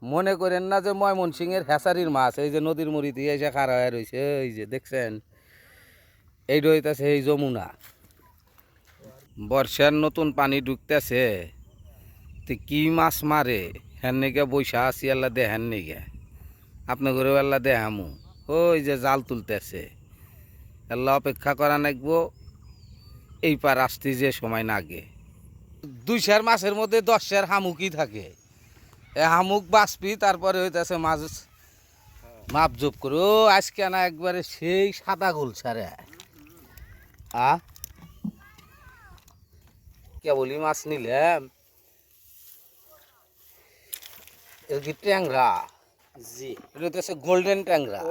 মনে করেন না যে ময়মনসিংহের হ্যাচারির মাছ, এই যে নদীর মুড়ি দিয়ে এসে খাড়া হয়ে রয়েছে, এই যে দেখছেন এই রইতেছে এই যমুনা। বর্ষার নতুন পানি ঢুকতেছে, তো কি মাছ মারে হ্যান নিগে বৈশা আছি, আল্লাহ দেহেন নিগে আপনার ঘরে আল্লাহ দেহামু। ওই যে জাল তুলতেছে, আল্লাহ অপেক্ষা করা নাকবো এই পার আসতে যে সময় নাগে। 200 মাছের মধ্যে 10 হামুকই থাকে, এ হামুক বাঁচবি তারপরে হইতেছে মাছ মাপ জোপ করে। ও আজকে না একবারে সেই সাদা গোলছা রে, কেবলই মাছ নিলাম। এর কি ট্যাংরা? জি, এটা হচ্ছে গোল্ডেন ট্যাংরা।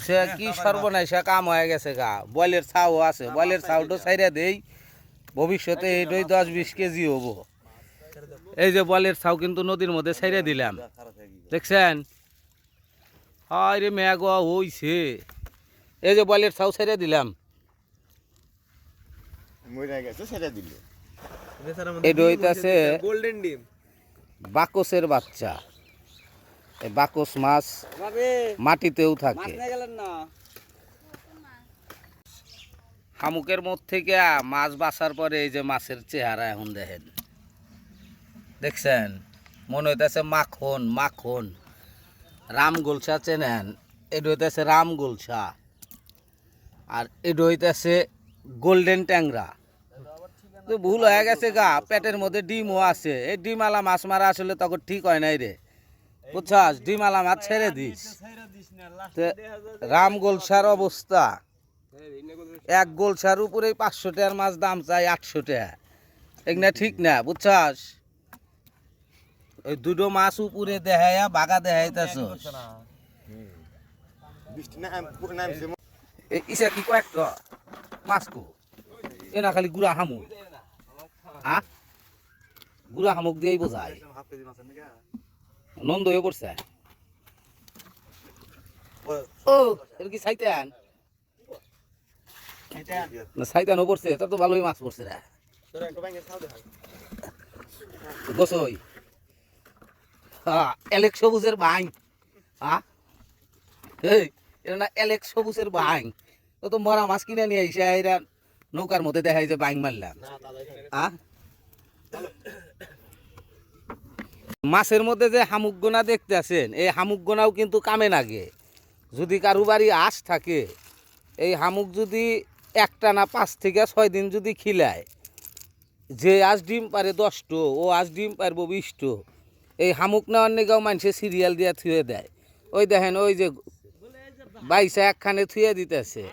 সে কি সর্বনাশা কাম হয়ে গেছে গা। বয়েলের ছাও আছে, বয়েলের ছাউটো ছাইরা দেই, ভবিষ্যতে এইটাই 10-20 কেজি হবো। এই যে বয়েলের ছাউ কিন্তু নদীর মধ্যে ছাইরা দিলাম, দেখছেন? হয় রে মেঘ হইছে, এই যে বয়েলের ছাউ ছাইরা দিলাম। এটা হইতাছে বাকসের বাচ্চা। এই বাকস মাছ মাটিতেও থাকে। শামুকের মধ্যে থেকে মাছ বাছার পরে এই যে মাছের চেহারা এখন দেখেন, দেখছেন? মনে হইতেছে মাখন মাখন। রাম গোলসা চেনেন? এটা হইতেছে রাম গোলসা, আর এটা হইতেছে গোল্ডেন ট্যাংরা। তো ভুল হয়ে গেছে গা, পেটের মধ্যে ডিমও আছে। এই ডিমালা মাছ মারা আসলে তখন ঠিক হয় নাই রে, বুঝছাস? ডিমালা মাছ ছেড়ে দিস। রাম গোলসার অবস্থা, এক গোলসার উপরে 500 টাকার মাছ দাম চাই 800 টাকা, এগুলা ঠিক না, বুঝছাস? ওই দুটো মাছ উপরে দেখাইয়া বাগা দেখাইতেছ। ইসা কি কয়েকটা মাছ কো এ না খালি গুড়া হামুক, গুড়া হামুক দিয়েই বোঝায়। নন্দ হয়ে পড়ছে। ও এর কি সাইতান না? সাইতানও পড়ছে, তোর তো ভালোই মাছ পড়ছে রে। গোসই এলেক সবুজের ভাই, এটা না এলেক সবুজের ভাই। তো মরা মাছ কিনে নিয়ে এসে এরা নৌকার মধ্যে দেখাই যে বাইং মারলাম। মাছের মধ্যে যে হামুক গোনা দেখতে আছেন, এই হামুক গোনাও কিন্তু কামে লাগে। যদি কারু বাড়ি আঁশ থাকে, এই হামুক যদি একটা না 5 থেকে 6 দিন যদি খিলায়, যে আজ ডিম পারে 10টো, ও আজ ডিম পারবো 20টো। এই হামুক নেওয়ার নিগাও মানুষে সিরিয়াল দিয়ে থুয়ে দেয়। ওই দেখেন ওই যে বাইসা একখানে থুয়ে দিতেছে,